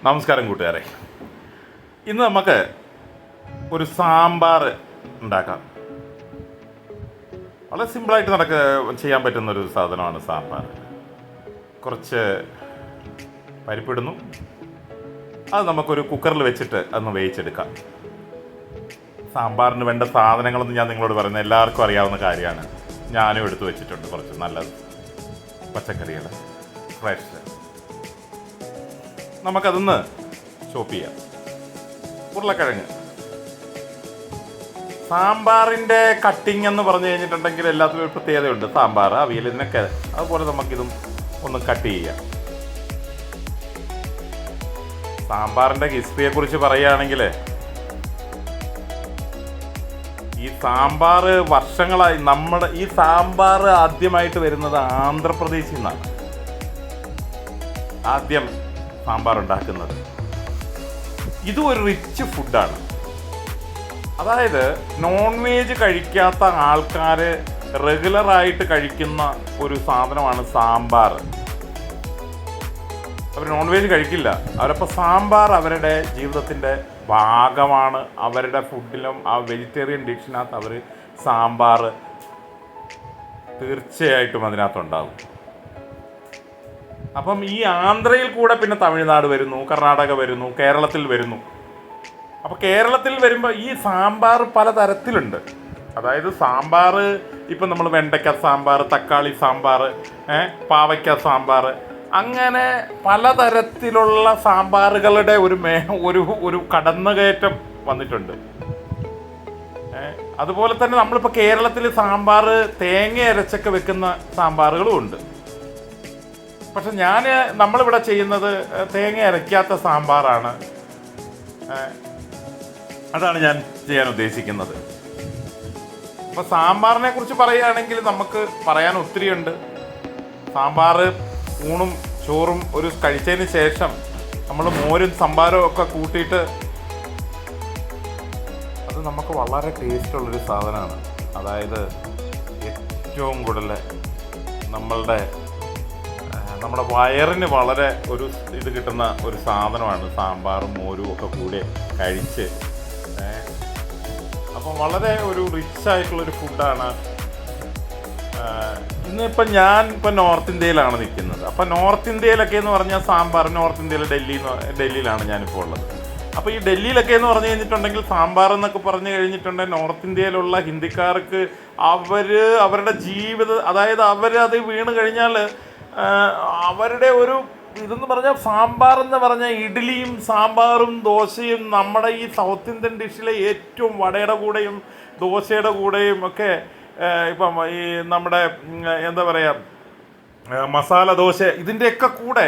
നമസ്കാരം കൂട്ടുകാരെ. ഇന്ന് നമുക്ക് ഒരു സാമ്പാർ ഉണ്ടാക്കാം. വളരെ സിമ്പിളായിട്ട് ചെയ്യാൻ പറ്റുന്നൊരു സാധനമാണ് സാമ്പാർ. കുറച്ച് പരിപ്പിടുന്നു, അത് നമുക്കൊരു കുക്കറിൽ വെച്ചിട്ട് അതൊന്ന് വേവിച്ചെടുക്കാം. സാമ്പാറിന് വേണ്ട സാധനങ്ങളൊന്നും ഞാൻ നിങ്ങളോട് പറയുന്നത് എല്ലാവർക്കും അറിയാവുന്ന കാര്യമാണ്. ഞാനും എടുത്തു വെച്ചിട്ടുണ്ട് കുറച്ച് നല്ല പച്ചക്കറികൾ, ഫ്രഷ്. നമുക്കതൊന്ന് ചോപ്പ് ചെയ്യാം. ഉരുളക്കിഴങ്ങ്, സാമ്പാറിൻ്റെ കട്ടിങ് എന്ന് പറഞ്ഞു കഴിഞ്ഞിട്ടുണ്ടെങ്കിൽ എല്ലാത്തിനും ഒരു പ്രത്യേകതയുണ്ട്. സാമ്പാർ, അവിയൽ, ഇതിനൊക്കെ അതുപോലെ നമുക്കിതും ഒന്ന് കട്ട് ചെയ്യാം. സാമ്പാറിൻ്റെ ഹിസ്റ്ററിയെക്കുറിച്ച് പറയുകയാണെങ്കിൽ ഈ സാമ്പാർ വർഷങ്ങളായി ഈ സാമ്പാർ ആദ്യമായിട്ട് വരുന്നത് ആന്ധ്രാപ്രദേശിൽ നിന്നാണ്. ആദ്യം സാമ്പാർ ഉണ്ടാക്കുന്നത് ഇതും ഒരു റിച്ച് ഫുഡാണ്. അതായത് നോൺ വെജ് കഴിക്കാത്ത ആൾക്കാർ റെഗുലറായിട്ട് കഴിക്കുന്ന ഒരു സാധനമാണ് സാമ്പാർ. അവർ നോൺ വെജ് കഴിക്കില്ല, അവരപ്പോൾ സാമ്പാർ അവരുടെ ജീവിതത്തിൻ്റെ ഭാഗമാണ്. അവരുടെ ഫുഡിലും ആ വെജിറ്റേറിയൻ ഡിഷിനകത്ത് അവർ സാമ്പാർ തീർച്ചയായിട്ടും അതിനകത്തുണ്ടാകും. അപ്പം ഈ ആന്ധ്രയിൽ കൂടെ പിന്നെ തമിഴ്നാട് വരുന്നു, കർണാടക വരുന്നു, കേരളത്തിൽ വരുന്നു. അപ്പോൾ കേരളത്തിൽ വരുമ്പോൾ ഈ സാമ്പാർ പലതരത്തിലുണ്ട്. അതായത് സാമ്പാർ ഇപ്പം നമ്മൾ വെണ്ടയ്ക്ക സാമ്പാർ, തക്കാളി സാമ്പാർ, പാവയ്ക്ക സാമ്പാർ, അങ്ങനെ പലതരത്തിലുള്ള സാമ്പാറുകളുടെ ഒരു കടന്നുകയറ്റം വന്നിട്ടുണ്ട്. അതുപോലെ തന്നെ നമ്മളിപ്പോൾ കേരളത്തിൽ സാമ്പാർ തേങ്ങ അരച്ചൊക്കെ വെക്കുന്ന സാമ്പാറുകളും ഉണ്ട്. പക്ഷെ നമ്മളിവിടെ ചെയ്യുന്നത് തേങ്ങ അരയ്ക്കാത്ത സാമ്പാറാണ്. അതാണ് ഞാൻ ചെയ്യാൻ ഉദ്ദേശിക്കുന്നത്. അപ്പോൾ സാമ്പാറിനെ കുറിച്ച് പറയുകയാണെങ്കിൽ നമുക്ക് പറയാൻ ഒത്തിരിയുണ്ട്. സാമ്പാർ ഊണും ചോറും ഒരു കഴിച്ചതിന് ശേഷം നമ്മൾ മോരും സംഭാരവും ഒക്കെ കൂട്ടിയിട്ട് അത് നമുക്ക് വളരെ ടേസ്റ്റുള്ളൊരു സാധനമാണ്. അതായത് ഏറ്റവും കൂടുതൽ നമ്മുടെ വയറിന് വളരെ ഇത് കിട്ടുന്ന ഒരു സാധനമാണ് സാമ്പാറും മോരും ഒക്കെ കൂടെ കഴിച്ച്. അപ്പം വളരെ ഒരു റിച്ചായിട്ടുള്ളൊരു ഫുഡാണ്. ഞാനിപ്പോൾ നോർത്ത് ഇന്ത്യയിലാണ് നിൽക്കുന്നത്. അപ്പം നോർത്ത് ഇന്ത്യയിലൊക്കെ എന്ന് പറഞ്ഞാൽ സാമ്പാർ, നോർത്ത് ഇന്ത്യയിൽ ഡൽഹിയിലാണ് ഞാനിപ്പോൾ ഉള്ളത്. അപ്പോൾ ഈ ഡൽഹിയിലൊക്കെ എന്ന് പറഞ്ഞു കഴിഞ്ഞിട്ടുണ്ടെങ്കിൽ സാമ്പാർ എന്നൊക്കെ പറഞ്ഞു കഴിഞ്ഞിട്ടുണ്ടെങ്കിൽ നോർത്ത് ഇന്ത്യയിലുള്ള ഹിന്ദിക്കാർക്ക് അവരുടെ അതായത് അവരത് വീണ് കഴിഞ്ഞാൽ അവരുടെ ഒരു ഇതെന്ന് പറഞ്ഞാൽ സാമ്പാർ എന്ന് പറഞ്ഞാൽ ഇഡ്ഡലിയും സാമ്പാറും ദോശയും നമ്മുടെ ഈ സൗത്ത് ഇന്ത്യൻ ഡിഷിലെ ഏറ്റവും വടയുടെ കൂടെയും ദോശയുടെ കൂടെയും ഒക്കെ ഇപ്പം ഈ നമ്മുടെ എന്താ പറയുക മസാല ദോശ ഇതിൻ്റെയൊക്കെ കൂടെ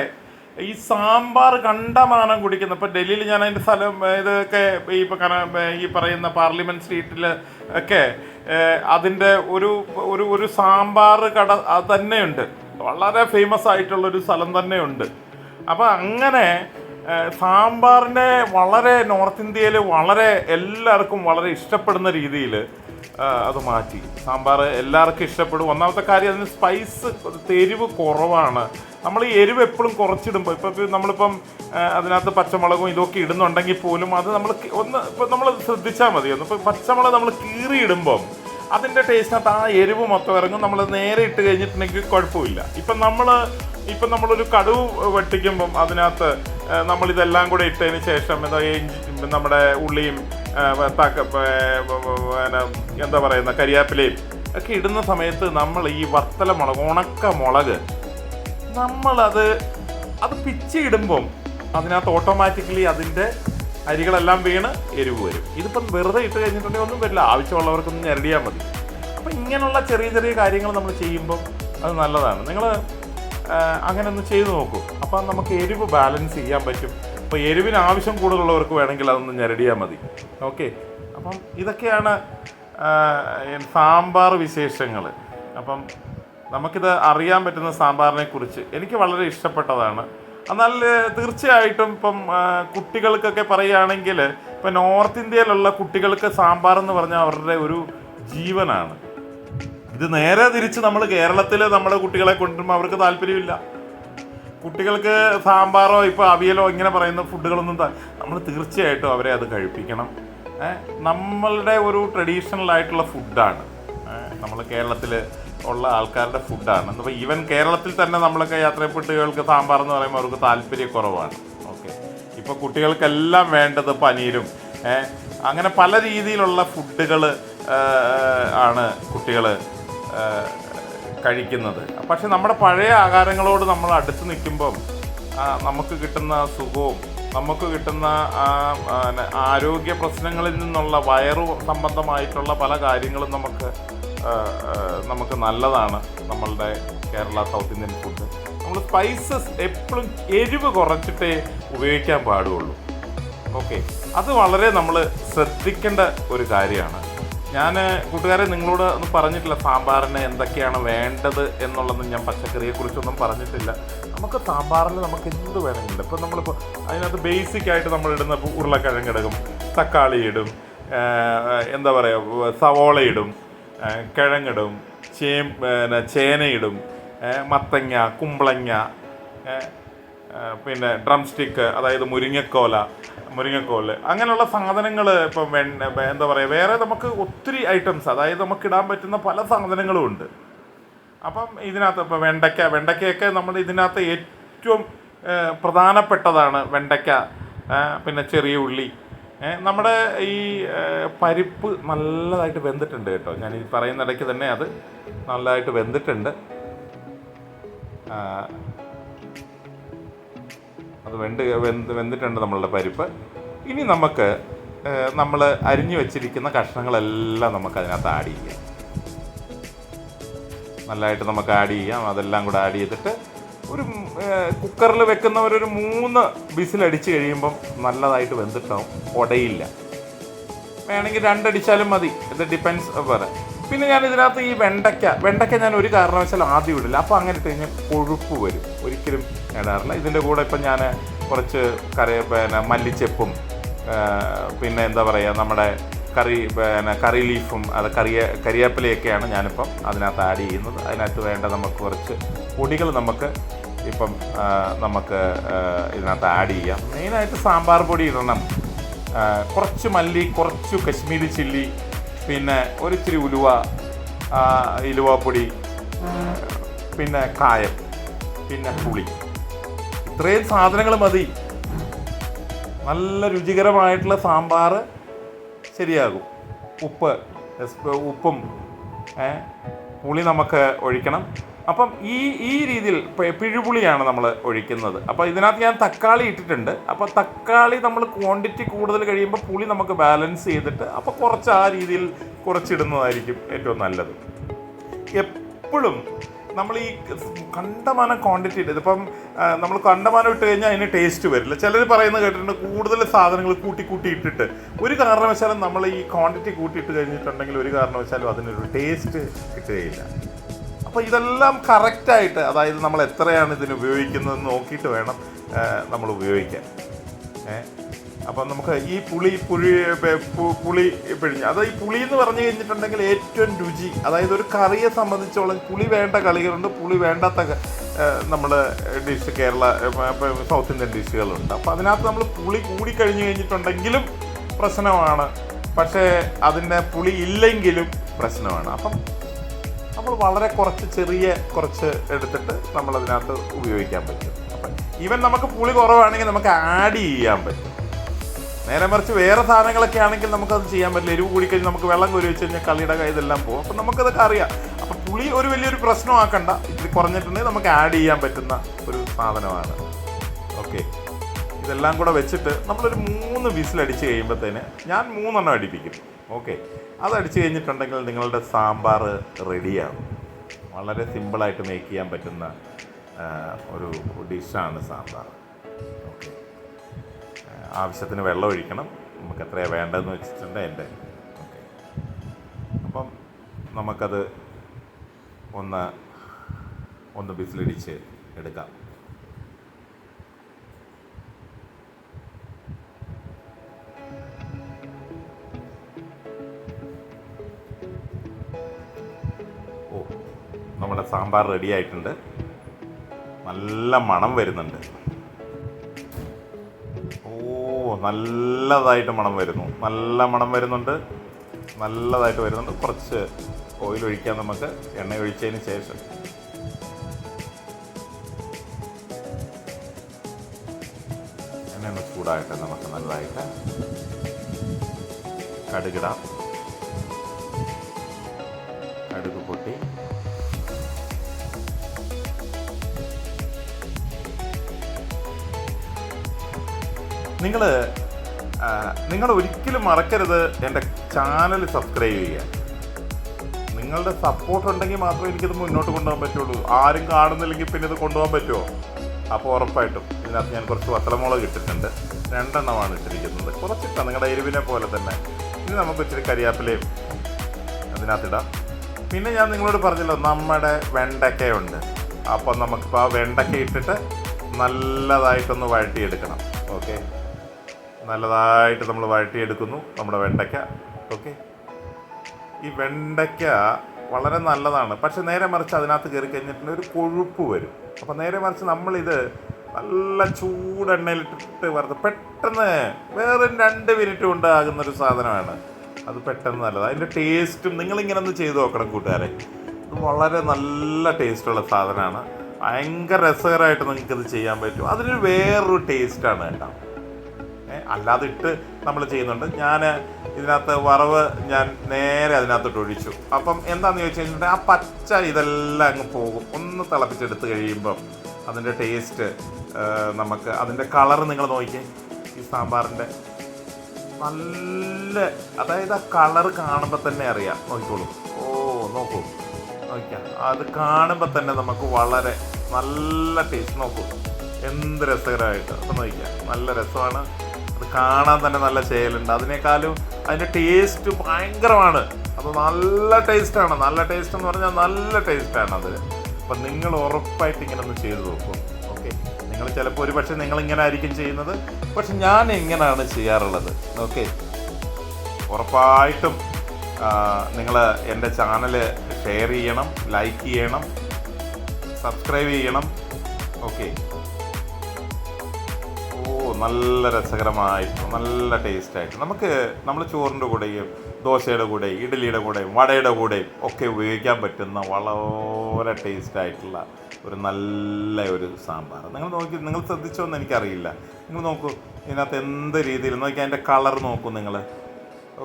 ഈ സാമ്പാർ കണ്ടമാനം കുടിക്കുന്നത്. ഇപ്പം ഡൽഹിയിൽ ഞാൻ അതിൻ്റെ സ്ഥലം ഇതൊക്കെ ഈ പറയുന്ന പാർലമെൻറ്റ് സ്ട്രീറ്റിൽ ഒക്കെ അതിൻ്റെ ഒരു സാമ്പാർ കട അത് തന്നെയുണ്ട്. വളരെ ഫേമസ് ആയിട്ടുള്ളൊരു സ്ഥലം തന്നെയുണ്ട്. അപ്പോൾ അങ്ങനെ സാമ്പാറിനെ വളരെ നോർത്ത് ഇന്ത്യയിൽ വളരെ എല്ലാവർക്കും വളരെ ഇഷ്ടപ്പെടുന്ന രീതിയിൽ അത് മാറ്റി. സാമ്പാർ എല്ലാവർക്കും ഇഷ്ടപ്പെടും. ഒന്നാമത്തെ കാര്യം അതിന് എരിവ് കുറവാണ്. നമ്മൾ ഈ എരിവ് എപ്പോഴും കുറച്ചിടുമ്പോൾ നമ്മളിപ്പം അതിനകത്ത് പച്ചമുളകും ഇതൊക്കെ ഇടുന്നുണ്ടെങ്കിൽ പോലും അത് നമ്മൾ ശ്രദ്ധിച്ചാൽ മതി. ഇപ്പോൾ പച്ചമുളക് നമ്മൾ കീറിയിടുമ്പം അതിൻ്റെ ടേസ്റ്റിനകത്ത് ആ എരിവ് മൊത്തം ഇറങ്ങും. നമ്മൾ നേരെ ഇട്ട് കഴിഞ്ഞിട്ടുണ്ടെങ്കിൽ കുഴപ്പമില്ല. ഇപ്പം നമ്മളൊരു കടുവ് വെട്ടിക്കുമ്പം അതിനകത്ത് നമ്മളിതെല്ലാം കൂടെ ഇട്ടതിന് ശേഷം നമ്മുടെ ഉള്ളിയും എന്താ പറയുന്ന കരിയാപ്പിലയും ഒക്കെ ഇടുന്ന സമയത്ത് നമ്മൾ ഈ വത്തല മുളക്, ഉണക്ക മുളക് നമ്മളത് പിച്ചിടുമ്പം അതിനകത്ത് ഓട്ടോമാറ്റിക്കലി അതിൻ്റെ അരികളെല്ലാം വീണ് എരിവ് വരും. ഇതിപ്പം വെറുതെ ഇട്ട് കഴിഞ്ഞിട്ടുണ്ടെങ്കിൽ ഒന്നും വരില്ല. ആവശ്യമുള്ളവർക്കൊന്നും ഞെരടിയാൽ മതി. അപ്പം ഇങ്ങനെയുള്ള ചെറിയ ചെറിയ കാര്യങ്ങൾ നമ്മൾ ചെയ്യുമ്പം അത് നല്ലതാണ്. നിങ്ങൾ അങ്ങനെ ഒന്ന് ചെയ്ത് നോക്കൂ. അപ്പം നമുക്ക് എരിവ് ബാലൻസ് ചെയ്യാൻ പറ്റും. അപ്പോൾ എരിവിന് ആവശ്യം കൂടുതലുള്ളവർക്ക് വേണമെങ്കിൽ അതൊന്ന് ഞെരടിയാൽ മതി. ഓക്കെ, അപ്പം ഇതൊക്കെയാണ് സാമ്പാർ വിശേഷങ്ങൾ. അപ്പം നമുക്കിത് അറിയാൻ പറ്റുന്ന സാമ്പാറിനെ കുറിച്ച് എനിക്ക് വളരെ ഇഷ്ടപ്പെട്ടതാണ്. എന്നാൽ തീർച്ചയായിട്ടും ഇപ്പം കുട്ടികൾക്കൊക്കെ പറയുകയാണെങ്കിൽ ഇപ്പം നോർത്ത് ഇന്ത്യയിലുള്ള കുട്ടികൾക്ക് സാമ്പാർ എന്ന് പറഞ്ഞാൽ അവരുടെ ഒരു ജീവനാണ്. ഇത് നേരെ തിരിച്ച് നമ്മൾ കേരളത്തിൽ നമ്മുടെ കുട്ടികളെ കൊണ്ടുവരുമ്പോൾ അവർക്ക് താല്പര്യമില്ല. കുട്ടികൾക്ക് സാമ്പാറോ ഇപ്പോൾ അവിയലോ ഇങ്ങനെ പറയുന്ന ഫുഡുകളൊന്നും നമ്മൾ തീർച്ചയായിട്ടും അവരെ അത് കഴിപ്പിക്കണം. നമ്മളുടെ ഒരു ട്രഡീഷണൽ ആയിട്ടുള്ള ഫുഡാണ്, നമ്മൾ കേരളത്തിൽ ഉള്ള ആൾക്കാരുടെ ഫുഡാണ്. അപ്പോൾ ഈവൻ കേരളത്തിൽ തന്നെ നമ്മളൊക്കെ യാത്രപ്പെട്ടുകൾക്ക് സാമ്പാർ എന്ന് പറയുമ്പോൾ അവർക്ക് താല്പര്യക്കുറവാണ്. ഓക്കെ, ഇപ്പോൾ കുട്ടികൾക്കെല്ലാം വേണ്ടത് പനീരും അങ്ങനെ പല രീതിയിലുള്ള ഫുഡുകൾ ആണ് കുട്ടികൾ കഴിക്കുന്നത്. പക്ഷെ നമ്മുടെ പഴയ ആഹാരങ്ങളോട് നമ്മൾ അടുത്ത് നിൽക്കുമ്പം നമുക്ക് കിട്ടുന്ന സുഖവും നമുക്ക് കിട്ടുന്ന ആരോഗ്യ പ്രശ്നങ്ങളിൽ നിന്നുള്ള വയറു സംബന്ധമായിട്ടുള്ള പല കാര്യങ്ങളും നമുക്ക് നല്ലതാണ്. നമ്മളുടെ കേരള സൗത്ത് ഇന്ത്യൻ ഫുഡ് നമ്മൾ സ്പൈസസ് എപ്പോഴും എരിവ് കുറച്ചിട്ടേ ഉപയോഗിക്കാൻ പാടുള്ളൂ. ഓക്കെ, അത് വളരെ നമ്മൾ ശ്രദ്ധിക്കേണ്ട ഒരു കാര്യമാണ്. ഞാൻ കൂട്ടുകാരെ നിങ്ങളോട് ഒന്നും പറഞ്ഞിട്ടില്ല സാമ്പാറിന് എന്തൊക്കെയാണ് വേണ്ടത് എന്നുള്ളതൊന്നും. ഞാൻ പച്ചക്കറിയെക്കുറിച്ചൊന്നും പറഞ്ഞിട്ടില്ല. നമുക്ക് സാമ്പാറിൽ നമുക്ക് എന്ത് വേണമെങ്കിലും, ഇപ്പോൾ നമ്മളിപ്പോൾ അതിനകത്ത് ബേസിക്കായിട്ട് നമ്മളിടുന്ന ഉരുളക്കിഴങ്ങ് ഇടും, തക്കാളി ഇടും, എന്താ പറയുക, സവോള ഇടും, കിഴങ്ങിടും, ചേനയിടും, മത്തങ്ങ, കുമ്പളങ്ങ, പിന്നെ ഡ്രം സ്റ്റിക്ക്, അതായത് മുരിങ്ങക്കോല്, അങ്ങനെയുള്ള സാധനങ്ങൾ. ഇപ്പം എന്താ പറയുക, വേറെ നമുക്ക് ഒത്തിരി ഐറ്റംസ്, അതായത് നമുക്ക് ഇടാൻ പറ്റുന്ന പല സാധനങ്ങളും ഉണ്ട്. അപ്പം ഇതിനകത്ത് ഇപ്പോൾ വെണ്ടയ്ക്കയൊക്കെ നമ്മൾ ഇതിനകത്ത് ഏറ്റവും പ്രധാനപ്പെട്ടതാണ് വെണ്ടയ്ക്ക. പിന്നെ ചെറിയ ഉള്ളി. നമ്മുടെ ഈ പരിപ്പ് നല്ലതായിട്ട് വെന്തിട്ടുണ്ട് കേട്ടോ. ഞാൻ ഈ പറയുന്നിടയ്ക്ക് തന്നെ അത് നല്ലതായിട്ട് വെന്തിട്ടുണ്ട്. അത് വെന്തിട്ടുണ്ട് നമ്മളുടെ പരിപ്പ്. ഇനി നമുക്ക് നമ്മൾ അരിഞ്ഞു വെച്ചിരിക്കുന്ന കഷ്ണങ്ങളെല്ലാം നമുക്ക് അതിനകത്ത് ആഡ് ചെയ്യാം. നല്ലതായിട്ട് നമുക്ക് ആഡ് ചെയ്യാം. അതെല്ലാം കൂടെ ആഡ് ചെയ്തിട്ട് ഒരു കുക്കറിൽ വെക്കുന്നവരൊരു 3 വിസിലടിച്ച് കഴിയുമ്പം നല്ലതായിട്ട് വെന്തിട്ടാവും, ഉടയില്ല. വേണമെങ്കിൽ 2 അടിച്ചാലും മതി, ഇത് ഡിപ്പെൻസ് വേറെ. പിന്നെ ഞാൻ ഇതിനകത്ത് ഈ വെണ്ടയ്ക്ക ഞാൻ ഒരു കാരണവശാലും ആദ്യം ഇടില്ല. അപ്പോൾ അങ്ങനെ ഇട്ട് കഴിഞ്ഞാൽ കൊഴുപ്പ് വരും, ഒരിക്കലും ഇടാറില്ല. ഇതിൻ്റെ കൂടെ ഇപ്പം ഞാൻ കുറച്ച് മല്ലിച്ചെപ്പും പിന്നെ എന്താ പറയുക, നമ്മുടെ കറി ലീഫും അത് കരിവേപ്പിലയൊക്കെയാണ് ഞാനിപ്പം അതിനകത്ത് ആഡ് ചെയ്യുന്നത്. അതിനകത്ത് വേണ്ട നമുക്ക് കുറച്ച് പൊടികൾ നമുക്ക് ഇതിനകത്ത് ആഡ് ചെയ്യാം. മെയിനായിട്ട് സാമ്പാർ പൊടി ഇടണം, കുറച്ച് മല്ലി, കുറച്ച് കശ്മീരി ചില്ലി, പിന്നെ ഒരിച്ചിരി ഉലുവാപ്പൊടി, പിന്നെ കായം, പിന്നെ പുളി. ഇത്രയും സാധനങ്ങൾ മതി. നല്ല രുചികരമായിട്ടുള്ള സാമ്പാർ ശരിയാകും. ഉപ്പും പുളി നമുക്ക് ഒഴിക്കണം. അപ്പം ഈ രീതിയിൽ പിഴുപുളിയാണ് നമ്മൾ ഒഴിക്കുന്നത്. അപ്പോൾ ഇതിനകത്ത് ഞാൻ തക്കാളി ഇട്ടിട്ടുണ്ട്. അപ്പോൾ തക്കാളി നമ്മൾ ക്വാണ്ടിറ്റി കൂടുതൽ കഴിയുമ്പോൾ പുളി നമുക്ക് ബാലൻസ് ചെയ്തിട്ട് അപ്പോൾ കുറച്ച് ആ രീതിയിൽ കുറച്ചിടുന്നതായിരിക്കും ഏറ്റവും നല്ലത്. എപ്പോഴും നമ്മൾ ഈ കണ്ടമാനം ക്വാണ്ടിറ്റി ഇട്ട്, ഇതിപ്പം നമ്മൾ കണ്ടമാനം ഇട്ട് കഴിഞ്ഞാൽ അതിന് ടേസ്റ്റ് വരില്ല. ചിലർ പറയുന്നത് കേട്ടിട്ടുണ്ട് കൂടുതൽ സാധനങ്ങൾ കൂട്ടി ഇട്ടിട്ട്. ഒരു കാരണവശാലും നമ്മൾ ഈ ക്വാണ്ടിറ്റി കൂട്ടിയിട്ട് കഴിഞ്ഞിട്ടുണ്ടെങ്കിൽ ഒരു കാരണവശാലും അതിനൊരു ടേസ്റ്റ് കിട്ടുകയില്ല. അപ്പോൾ ഇതെല്ലാം കറക്റ്റായിട്ട്, അതായത് നമ്മൾ എത്രയാണ് ഇതിന് ഉപയോഗിക്കുന്നതെന്ന് നോക്കിയിട്ട് വേണം നമ്മൾ ഉപയോഗിക്കാൻ. അപ്പം നമുക്ക് ഈ പുളി പിഴിഞ്ഞ്, അത് ഈ പുളി എന്ന് പറഞ്ഞു കഴിഞ്ഞിട്ടുണ്ടെങ്കിൽ ഏറ്റവും രുചി, അതായത് ഒരു കറിയെ സംബന്ധിച്ചോളം പുളി വേണ്ട കളികളുണ്ട്, പുളി വേണ്ടാത്ത നമ്മൾ ഡിഷ് കേരള സൗത്ത് ഇന്ത്യൻ ഡിഷുകളുണ്ട്. അപ്പോൾ അതിനകത്ത് നമ്മൾ പുളി കൂടി കഴിഞ്ഞ് കഴിഞ്ഞിട്ടുണ്ടെങ്കിലും പ്രശ്നമാണ്, പക്ഷേ അതിൻ്റെ പുളി ഇല്ലെങ്കിലും പ്രശ്നമാണ്. അപ്പം നമ്മൾ വളരെ കുറച്ച് എടുത്തിട്ട് നമ്മളതിനകത്ത് ഉപയോഗിക്കാൻ പറ്റും. അപ്പം ഈവൻ നമുക്ക് പുളി കുറവാണെങ്കിൽ നമുക്ക് ആഡ് ചെയ്യാൻ പറ്റും. നേരെ മറിച്ച് വേറെ സാധനങ്ങളൊക്കെ ആണെങ്കിൽ നമുക്കത് ചെയ്യാൻ പറ്റില്ല. എരിവ് കൂടിക്കഴിഞ്ഞ് നമുക്ക് വെള്ളം കോരി വെച്ച് കഴിഞ്ഞാൽ കളിയുടെ ഇതെല്ലാം പോകും. അപ്പം നമുക്കതൊക്കെ അറിയാം. അപ്പം പുളി ഒരു വലിയൊരു പ്രശ്നമാക്കണ്ട. ഇത്തിരി കുറഞ്ഞിട്ടുണ്ടെങ്കിൽ നമുക്ക് ആഡ് ചെയ്യാൻ പറ്റുന്ന ഒരു സാധനമാണ്. ഓക്കെ, ഇതെല്ലാം കൂടെ വെച്ചിട്ട് നമ്മളൊരു 3 വിസിലടിച്ച് കഴിയുമ്പോഴത്തേന് ഞാൻ 3 എണ്ണം അടിപ്പിക്കും. ഓക്കെ, അതടിച്ച് കഴിഞ്ഞിട്ടുണ്ടെങ്കിൽ നിങ്ങളുടെ സാമ്പാർ റെഡിയാകും. വളരെ സിമ്പിളായിട്ട് മേക്ക് ചെയ്യാൻ പറ്റുന്ന ഒരു ഡിഷാണ് സാമ്പാർ. ഓക്കെ, ആവശ്യത്തിന് വെള്ളം ഒഴിക്കണം. നമുക്ക് എത്രയാണ് വേണ്ടതെന്ന് വെച്ചിട്ടുണ്ട് എൻ്റെ. ഓക്കെ, അപ്പം നമുക്കത് ഒന്ന് വിസിലടിച്ച് എടുക്കാം. നമ്മുടെ സാമ്പാർ റെഡി ആയിട്ടുണ്ട്. നല്ല മണം വരുന്നുണ്ട്. ഓ, നല്ലതായിട്ട് മണം വരുന്നു. നല്ല മണം വരുന്നുണ്ട്. നല്ലതായിട്ട് വരുന്നുണ്ട്. കുറച്ച് ഓയിൽ ഒഴിക്കാം നമുക്ക്. എണ്ണ ഒഴിച്ചതിന് ശേഷം എണ്ണ ഒന്ന് ചൂടായിട്ട് നമുക്ക് നല്ലതായിട്ട് കടുകിടാം. കടുക് പൊട്ടി നിങ്ങൾ ഒരിക്കലും മറക്കരുത് എൻ്റെ ചാനൽ സബ്സ്ക്രൈബ് ചെയ്യുക. നിങ്ങളുടെ സപ്പോർട്ട് ഉണ്ടെങ്കിൽ മാത്രമേ എനിക്കിത് മുന്നോട്ട് കൊണ്ടുപോകാൻ പറ്റുള്ളൂ. ആരും കാണുന്നില്ലെങ്കിൽ പിന്നെ ഇത് കൊണ്ടുപോകാൻ പറ്റുമോ? അപ്പോൾ ഉറപ്പായിട്ടും ഇതിനകത്ത് ഞാൻ കുറച്ച് വത്തലമുളക് ഇട്ടിട്ടുണ്ട്. 2 എണ്ണമാണ് ഇട്ടിരിക്കുന്നത്. കുറച്ചിട്ടാണ് നിങ്ങളുടെ എരിവിനെ പോലെ തന്നെ. ഇനി നമുക്ക് ഇച്ചിരി കരിയാപ്പിലയും അതിനകത്തിടാം. പിന്നെ ഞാൻ നിങ്ങളോട് പറഞ്ഞല്ലോ, നമ്മുടെ വെണ്ടയ്ക്കയുണ്ട്. അപ്പോൾ നമുക്കിപ്പോൾ ആ വെണ്ടയ്ക്ക ഇട്ടിട്ട് നല്ലതായിട്ടൊന്ന് വഴറ്റിയെടുക്കണം. ഓക്കെ, നല്ലതായിട്ട് നമ്മൾ വഴറ്റിയെടുക്കുന്നു നമ്മുടെ വെണ്ടയ്ക്ക. ഓക്കെ, ഈ വെണ്ടയ്ക്ക വളരെ നല്ലതാണ്. പക്ഷെ നേരെ മറിച്ച് അതിനകത്ത് കയറി കഴിഞ്ഞിട്ടുണ്ടെങ്കിൽ ഒരു കൊഴുപ്പ് വരും. അപ്പോൾ നേരെ മറിച്ച് നമ്മളിത് നല്ല ചൂടെണ്ണയിലിട്ടിട്ട് വറുത്ത് പെട്ടെന്ന് വെറും 2 മിനിറ്റ് കൊണ്ട് ആകുന്നൊരു സാധനമാണ്. അത് പെട്ടെന്ന് നല്ലത്. അതിൻ്റെ ടേസ്റ്റും നിങ്ങളിങ്ങനെ ഒന്ന് ചെയ്ത് നോക്കണം കൂട്ടുകാരെ. ഇത് വളരെ നല്ല ടേസ്റ്റുള്ള സാധനമാണ്. ഭയങ്കര രസകരമായിട്ട് നിങ്ങൾക്കിത് ചെയ്യാൻ പറ്റും. അതിനൊരു വേറൊരു ടേസ്റ്റാണ് കേട്ടോ. അല്ലാതെ ഇട്ട് നമ്മൾ ചെയ്യുന്നുണ്ട്. ഞാൻ ഇതിനകത്ത് വറവ് ഞാൻ നേരെ അതിനകത്തോട്ട് ഒഴിച്ചു. അപ്പം എന്താണെന്ന് ചോദിച്ചു കഴിഞ്ഞിട്ടുണ്ടെങ്കിൽ ആ പച്ച ഇതെല്ലാം അങ്ങ് പോകും. ഒന്ന് തിളപ്പിച്ചെടുത്ത് കഴിയുമ്പം അതിൻ്റെ ടേസ്റ്റ് നമുക്ക് അതിൻ്റെ കളറ് നിങ്ങൾ നോക്കിയേ. ഈ സാമ്പാറിൻ്റെ നല്ല, അതായത് ആ കളറ് കാണുമ്പോൾ തന്നെ അറിയാം. നോക്കിക്കോളൂ. ഓ, നോക്കൂ, നോക്കിയാൽ അത് കാണുമ്പോൾ തന്നെ നമുക്ക് വളരെ നല്ല ടേസ്റ്റ്. നോക്കൂ എന്ത് രസകരമായിട്ട്. അപ്പം നോക്കിയാൽ നല്ല രസമാണ്. അത് കാണാൻ തന്നെ നല്ല ചേലുണ്ട്. അതിനേക്കാളും അതിൻ്റെ ടേസ്റ്റ് ഭയങ്കരമാണ്. അത് നല്ല ടേസ്റ്റാണ്. നല്ല ടേസ്റ്റ് എന്ന് പറഞ്ഞാൽ നല്ല ടേസ്റ്റാണ് അത്. അപ്പം നിങ്ങൾ ഉറപ്പായിട്ട് ഇങ്ങനെ ഒന്ന് ചെയ്ത് നോക്കും. ഓക്കെ, നിങ്ങൾ ചിലപ്പോൾ ഒരു പക്ഷേ നിങ്ങളിങ്ങനെ ആയിരിക്കും ചെയ്യുന്നത്. പക്ഷെ ഞാൻ എങ്ങനെയാണ് ചെയ്യാറുള്ളത്. ഓക്കെ, ഉറപ്പായിട്ടും നിങ്ങൾ എൻ്റെ ചാനൽ ഷെയർ ചെയ്യണം, ലൈക്ക് ചെയ്യണം, സബ്സ്ക്രൈബ് ചെയ്യണം. ഓക്കെ, നല്ല രസകരമായിട്ട് നല്ല ടേസ്റ്റായിട്ട് നമ്മൾ ചോറിൻ്റെ കൂടെയും ദോശയുടെ കൂടെയും ഇഡ്ഡലിയുടെ കൂടെയും വടയുടെ കൂടെയും ഒക്കെ ഉപയോഗിക്കാൻ പറ്റുന്ന വളരെ ടേസ്റ്റായിട്ടുള്ള ഒരു നല്ല ഒരു സാമ്പാർ. നിങ്ങൾ ശ്രദ്ധിച്ചോ എന്ന് എനിക്കറിയില്ല. നിങ്ങൾ നോക്കൂ, ഇതിനകത്ത് എന്ത് രീതിയിൽ നോക്കി അതിൻ്റെ കളർ നോക്കൂ നിങ്ങൾ.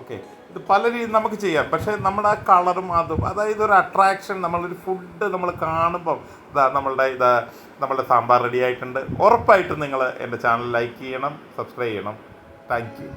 ഓക്കെ, ഇത് പല രീതിയിൽ നമുക്ക് ചെയ്യാം. പക്ഷേ നമ്മുടെ ആ കളറും അതും, അതായത് ഒരു അട്രാക്ഷൻ, നമ്മളൊരു ഫുഡ് നമ്മൾ കാണുമ്പം നമ്മളുടെ സാമ്പാർ റെഡി ആയിട്ടുണ്ട്. ഉറപ്പായിട്ടും നിങ്ങൾ എൻ്റെ ചാനൽ ലൈക്ക് ചെയ്യണം, സബ്സ്ക്രൈബ് ചെയ്യണം. Thank you.